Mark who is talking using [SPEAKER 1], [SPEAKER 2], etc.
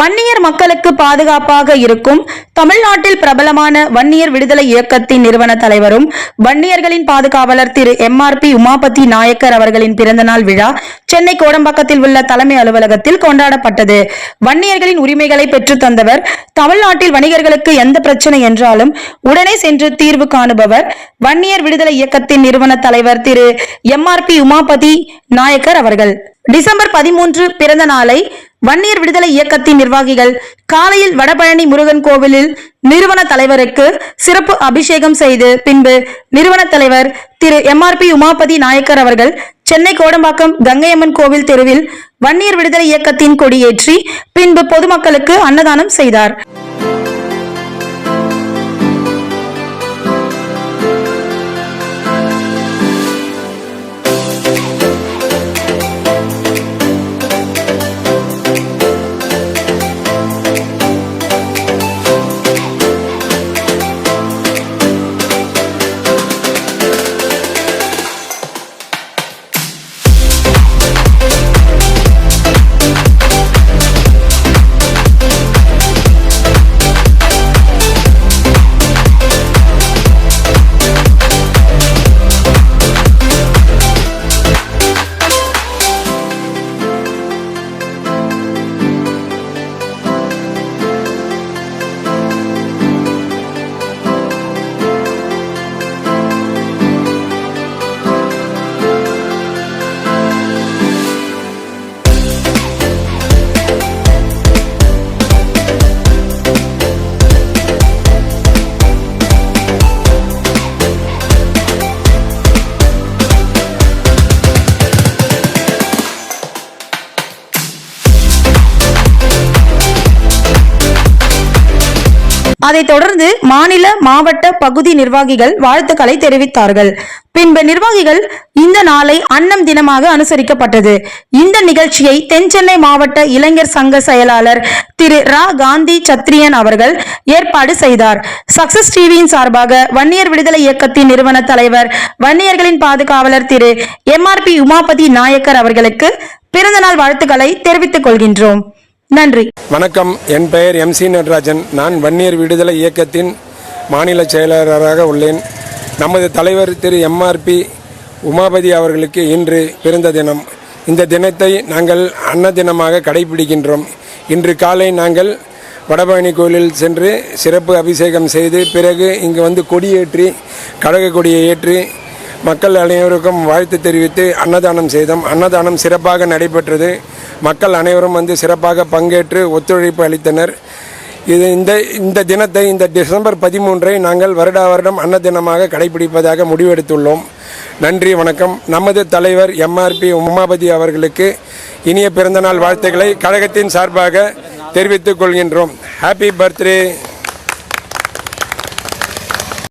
[SPEAKER 1] வன்னியர் மக்களுக்கு பாதுகாப்பாக இருக்கும் தமிழ்நாட்டில் பிரபலமான வன்னியர் விடுதலை இயக்கத்தின் நிறுவன தலைவரும் வன்னியர்களின் பாதுகாவலர் திரு MRP உமாபதி நாயக்கர் அவர்களின் பிறந்தநாள் விழா சென்னை கோடம்பாக்கத்தில் உள்ள தலைமை அலுவலகத்தில் கொண்டாடப்பட்டது. வன்னியர்களின் உரிமைகளை பெற்றுத் தந்தவர், தமிழ்நாட்டில் வணிகர்களுக்கு எந்த பிரச்சனை என்றாலும் உடனே சென்று தீர்வு காணுபவர் வன்னியர் விடுதலை இயக்கத்தின் நிறுவன தலைவர் திரு MRP உமாபதி நாயக்கர் அவர்கள். டிசம்பர் 13 பிறந்த நாளை வன்னியர் விடுதலை இயக்கத்தின் நிர்வாகிகள் காலையில் வடபழனி முருகன் கோவிலில் நிறுவன தலைவருக்கு சிறப்பு அபிஷேகம் செய்து பின்பு நிறுவன தலைவர் திரு MRP உமாபதி நாயக்கர் அவர்கள் சென்னை கோடம்பாக்கம் கங்கையம்மன் கோவில் தெருவில் வன்னியர் விடுதலை இயக்கத்தின் கொடியேற்றி பின்பு பொதுமக்களுக்கு அன்னதானம் செய்தார். அதைத் தொடர்ந்து மாநில மாவட்ட பகுதி நிர்வாகிகள் வாழ்த்துக்களை தெரிவித்தார்கள். பின்பு நிர்வாகிகள் இந்த நாளை அன்னம் தினமாக அனுசரிக்கப்பட்டது. இந்த நிகழ்ச்சியை தென்சென்னை மாவட்ட இளைஞர் சங்க செயலாளர் திரு காந்தி சத்திரியன் அவர்கள் ஏற்பாடு செய்தார். சக்சஸ் டிவியின் சார்பாக வன்னியர் விடுதலை இயக்கத்தின் நிறுவன தலைவர் வன்னியர்களின் பாதுகாவலர் திரு MRP உமாபதி நாயக்கர் அவர்களுக்கு பிறந்தநாள் வாழ்த்துக்களை தெரிவித்துக் கொள்கின்றோம். நன்றி.
[SPEAKER 2] வணக்கம். என் பெயர் MC நடராஜன். நான் வன்னியர் விடுதலை இயக்கத்தின் மாநில செயலாளராக உள்ளேன். நமது தலைவர் திரு MRP உமாபதி அவர்களுக்கு இன்று பிறந்த தினம். இந்த தினத்தை நாங்கள் அன்ன தினமாக கடைபிடிக்கின்றோம். இன்று காலை நாங்கள் வடபழனி கோயிலில் சென்று சிறப்பு அபிஷேகம் செய்து பிறகு இங்கு வந்து கொடியேற்றி கழக கொடியை ஏற்றி மக்கள் அனைவருக்கும் வாழ்த்து தெரிவித்து அன்னதானம் செய்தோம். அன்னதானம் சிறப்பாக நடைபெற்றது. மக்கள் அனைவரும் வந்து சிறப்பாக பங்கேற்று ஒத்துழைப்பு அளித்தனர். இந்த தினத்தை இந்த டிசம்பர் 13 நாங்கள் வருடம் அன்ன தினமாக கடைபிடிப்பதாக முடிவெடுத்துள்ளோம். நன்றி, வணக்கம். நமது தலைவர் MRP உமாபதி அவர்களுக்கு இனிய பிறந்தநாள் வாழ்த்துக்களை கழகத்தின் சார்பாக தெரிவித்துக் கொள்கின்றோம். Happy birthday.